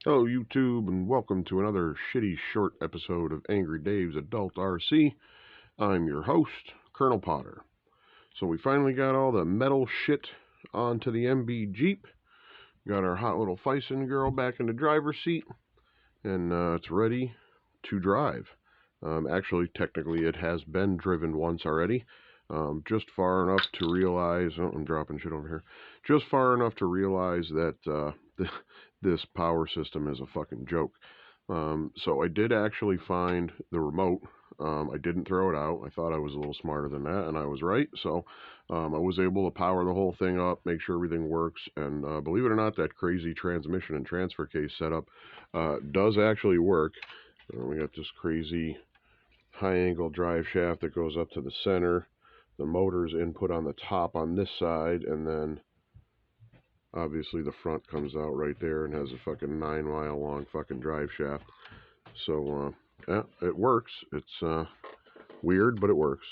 Hello, YouTube, and welcome to another shitty short episode of Angry Dave's Adult RC. I'm your host, Colonel Potter. So we finally got all the metal shit onto the MB Jeep. Got our hot little Fison girl back in the driver's seat, and it's ready to drive. Actually, technically, it has been driven once already. Just far enough to realize, oh, I'm dropping shit over here. Just far enough to realize that this power system is a fucking joke. So I did actually find the remote. I didn't throw it out. I thought I was a little smarter than that, and I was right. So I was able to power the whole thing up, make sure everything works, and believe it or not, that crazy transmission and transfer case setup does actually work. We got this crazy high-angle drive shaft that goes up to the center. The motor's input on the top on this side, and then obviously the front comes out right there and has a fucking 9-mile long fucking drive shaft. So yeah, it works. It's weird, but it works.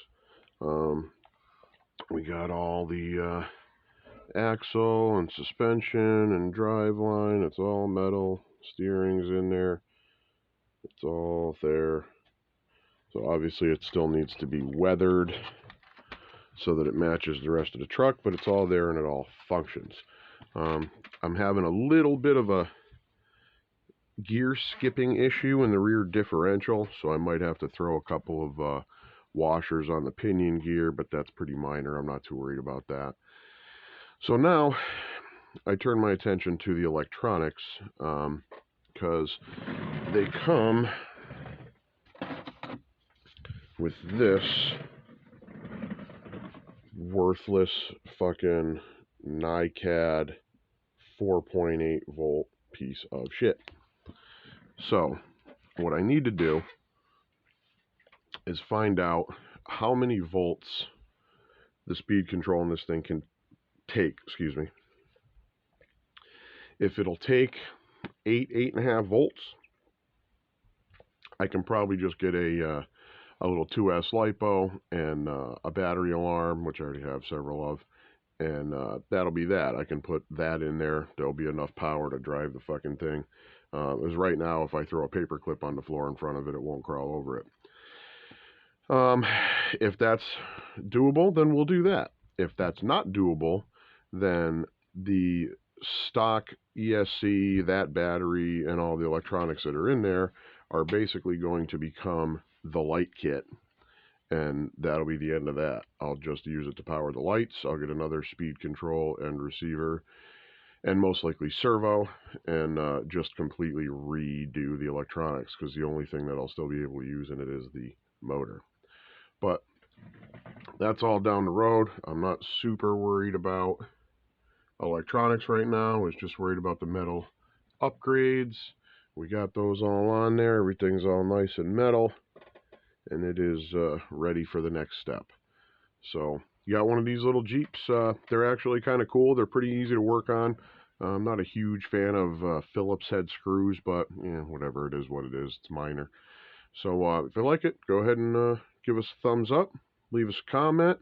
We got all the axle and suspension and drive line. It's all metal. Steering's in there. It's all there. So obviously it still needs to be weathered so that it matches the rest of the truck, but it's all there and it all functions. I'm having a little bit of a gear skipping issue in the rear differential, so I might have to throw a couple of washers on the pinion gear, but that's pretty minor. I'm not too worried about that. So now I turn my attention to the electronics, because they come with this worthless fucking NiCad 4.8 volt piece of shit. So what I need to do is find out how many volts the speed control in this thing can take, If it'll take 8.5 volts, I can probably just get a little 2S LiPo and a battery alarm, which I already have several of, and that'll be that. I can put that in there. There'll be enough power to drive the fucking thing. Because right now, if I throw a paper clip on the floor in front of it, it won't crawl over it. If that's doable, then we'll do that. If that's not doable, then the stock ESC, that battery, and all the electronics that are in there are basically going to become the light kit, and that'll be the end of that. I'll just use it to power the lights. I'll get another speed control and receiver, and most likely servo, and just completely redo the electronics, because the only thing that I'll still be able to use in it is the motor. But that's all down the road. I'm not super worried about electronics right now. I was just worried about the metal upgrades. We got those all on there. Everything's all nice and metal, and it is ready for the next step. So you got one of these little Jeeps. They're actually kind of cool. They're pretty easy to work on. I'm not a huge fan of Phillips head screws, but yeah, whatever, it is what it is. It's minor. So if you like it, go ahead and give us a thumbs up. Leave us a comment.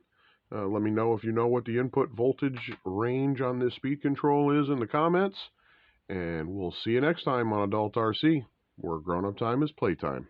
Let me know if you know what the input voltage range on this speed control is in the comments. And we'll see you next time on Adult RC, where grown-up time is playtime.